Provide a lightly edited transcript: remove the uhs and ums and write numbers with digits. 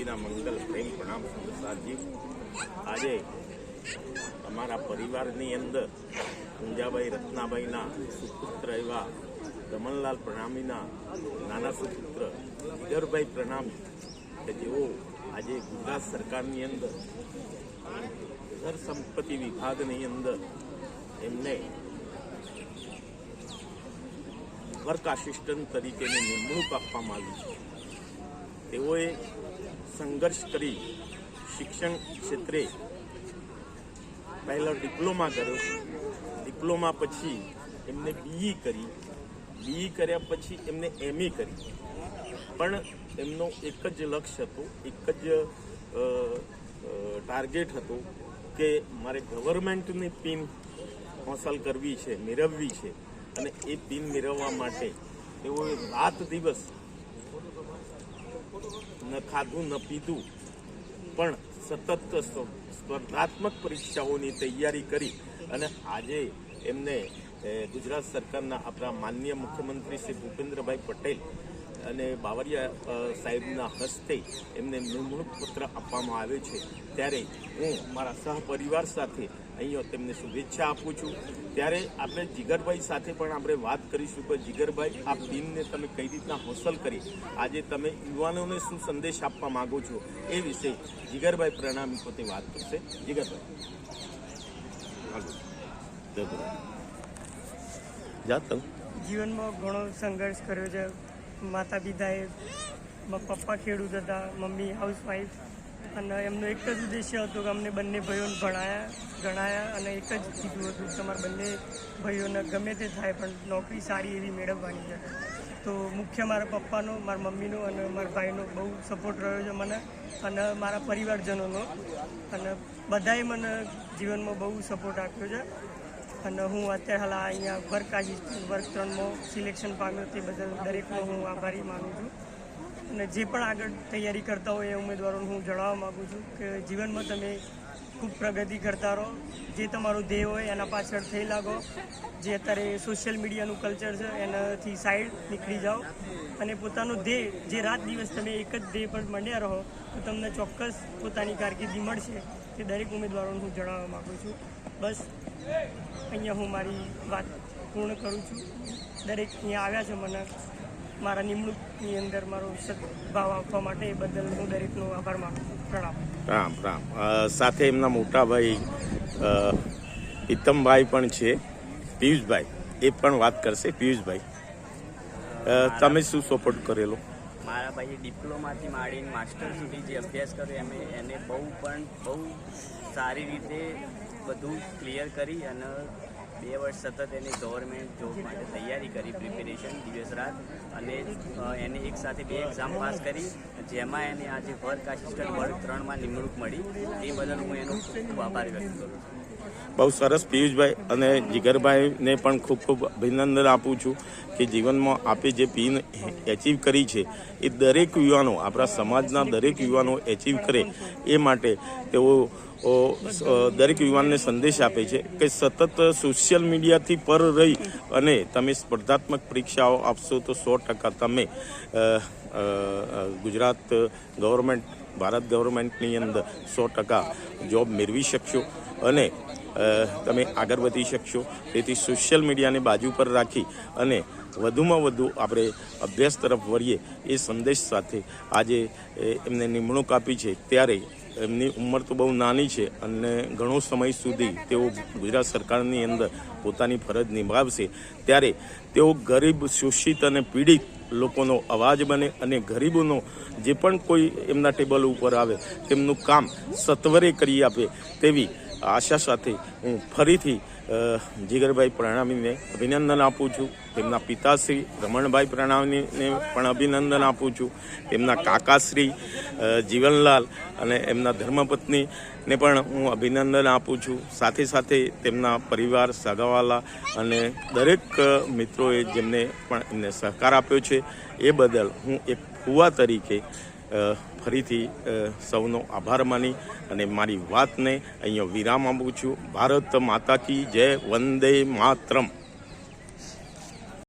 પૃથ્વીના મંગલ પ્રેમ પ્રણામ સંસારજી। આજે અમારા પરિવારની અંદર ઊંજાભાઈ રત્નાભાઈના સુપુત્ર એવા દમનલાલ પ્રણામીના નાના સુપુત્ર જીગરભાઈ પ્રણામી કે જેઓ આજે ગુજરાત સરકારની અંદર ઘર સંપત્તિ વિભાગની અંદર એમને વર્ક આસિસ્ટન્ટ તરીકેની નિમણૂક આપવામાં આવી છે। તેઓએ સંઘર્ષ કરી શિક્ષણ ક્ષેત્રે પહેલો ડિપ્લોમા કર્યો, ડિપ્લોમા પછી એમને બીઈ કરી, બીઈ કર્યા પછી એમને એમએ કરી, પણ એમનો એક જ લક્ષ્ય હતો, એક જ ટાર્ગેટ હતો કે મારે ગવર્મેન્ટની પિન હાંસલ કરવી છે, મેળવવી છે। અને એ પિન મેળવવા માટે તેઓએ રાત દિવસ ન ખાધું ન પીધું પણ સતત સ્પર્ધાત્મક પરીક્ષાઓની તૈયારી કરી અને આજે એમને ગુજરાત સરકારના આપણા માનનીય મુખ્યમંત્રી શ્રી ભૂપેન્દ્રભાઈ પટેલ અને બાવળિયા સાહેબના હસ્તે એમને નિમણૂક પત્ર આપવામાં આવ્યો છે। ત્યારે હું મારા સહપરિવાર સાથે અહીંયા તેમને શુભેચ્છા આપું છું। ત્યારે આપણે જીગરભાઈ સાથે પણ આપણે વાત કરીશું કે જીગરભાઈ આ પિનને તમે કઈ રીતના હાંસલ કરી, આજે તમે યુવાનોને શું સંદેશ આપવા માંગો છો એ વિશે જીગરભાઈ પ્રણામી પોતે વાત કરશે। જીગરભાઈ જીવનમાં ઘણો સંઘર્ષ કર્યો છે। માતા પિતાએ, પપ્પા ખેડૂત હતા, મમ્મી હાઉસવાઈફ, અને એમનો એક જ ઉદ્દેશ્ય હતો કે અમને બંને ભાઈઓને ગણાયા અને એક જ કીધું હતું કે તમારા બંને ભાઈઓને ગમે તે થાય પણ નોકરી સારી એવી મેળવવાની છે। તો મુખ્ય મારા પપ્પાનો, મારા મમ્મીનો અને મારા ભાઈનો બહુ સપોર્ટ રહ્યો છે મને, અને મારા પરિવારજનોનો, અને બધાએ મને જીવનમાં બહુ સપોર્ટ આપ્યો છે। અને હું અત્યારે હાલ અહીંયા વર્ક 3માં સિલેક્શન પામ્યો તે બદલ દરેકનો હું આભારી માનું છું। અને જે પણ આગળ તૈયારી કરતા હોય એ ઉમેદવારોને હું જણાવવા માગું છું કે જીવનમાં તમે ખૂબ પ્રગતિ કરતા રહો, જે તમારું ધ્યેય હોય એના પાછળ થઈ લાગો। જે અત્યારે સોશિયલ મીડિયાનું કલ્ચર છે એનાથી સાઈડ નીકળી જાઓ અને પોતાનું ધ્યેય, જે રાત દિવસ તમે એક જ ધ્યેય પર મંડ્યા રહો તો તમને ચોક્કસ પોતાની કારકિર્દી મળશે। તે દરેક ઉમેદવારોને હું જણાવવા માગું છું। બસ અહીંયા હું મારી વાત પૂર્ણ કરું છું। દરેક અહીંયા આવ્યા છે મને મારા નિમણૂકની અંદર મારો સદભાવ આપવા માટે, એ બદલ હું દરેકનો આભાર માનું છું। પ્રણામ। રામ રામ। સાથે એમના મોટા ભાઈ હિતમભાઈ પણ છે, પિયુષભાઈ, એ પણ વાત કરશે। પિયુષભાઈ, તમે શું સપોર્ટ કરેલો? મારા ભાઈએ ડિપ્લોમાથી માંડીને માસ્ટર સુધી જે અભ્યાસ કર્યો એને બહુ સારી રીતે બધું ક્લિયર કરી અને 2 વર્ષ સતત એને ગવર્મેન્ટ જોબ માટે તૈયારી કરી, પ્રિપેરેશન દિવસ રાત, અને એને એક સાથે 2 એક્ઝામ પાસ કરી, જેમાં એને આજે વર્ક આસિસ્ટન્ટ વર્ગ 3માં નિમણૂક મળી। એ બદલ હું એનો ખૂબ આભાર વ્યક્ત કરું છું। બહુ સરસ પિયુષભાઈ, અને જીગરભાઈને પણ ખૂબ ખૂબ અભિનંદન આપું છું કે જીવનમાં આપે જે પિન એચીવ કરી છે એ દરેક યુવાનો, આપણા સમાજના દરેક યુવાનો એચીવ કરે એ માટે તેઓ દરેક યુવાનને સંદેશ આપે છે કે સતત સોશિયલ મીડિયાથી પર રહી અને તમે સ્પર્ધાત્મક પરીક્ષાઓ આપશો તો 100% તમે ગુજરાત ગવર્મેન્ટ, ભારત ગવર્મેન્ટની અંદર 100% જોબ મેળવી શકશો અને તમે આગળ વધી શકશો। તેથી સોશિયલ મીડિયાને બાજુ પર રાખી અને વધુમાં વધુ આપણે અભ્યાસ તરફ વળીએ એ સંદેશ સાથે આજે એમને નિમણૂક આપી છે। ત્યારે એમની ઉંમર તો બહુ નાની છે અને ઘણો સમય સુધી તેઓ ગુજરાત સરકારની અંદર પોતાની ફરજ નિભાવશે। ત્યારે તેઓ ગરીબ, શોષિત અને પીડિત લોકોનો અવાજ બને અને ગરીબોનો જે પણ કોઈ એમના ટેબલ ઉપર આવે તેમનું કામ સત્વરે કરી આપે તેવી આશા સાથે હું ફરીથી જીગરભાઈ પ્રણામીને અભિનંદન આપું છું। તેમના પિતાશ્રી રમણભાઈ પ્રણામીને પણ અભિનંદન આપું છું। તેમના કાકાશ્રી જીવનલાલ અને એમના ધર્મપત્નીને પણ હું અભિનંદન આપું છું। સાથે સાથે તેમના પરિવાર, સગાવાલા અને દરેક મિત્રોએ જેમને પણ એમને સહકાર આપ્યો છે એ બદલ હું એક ફુવા તરીકે ફરીથી સૌનો આભાર માની અને મારી વાતને અહીંયા વિરામ આપું છું। ભારત માતા કી જય, વંદે માતરમ।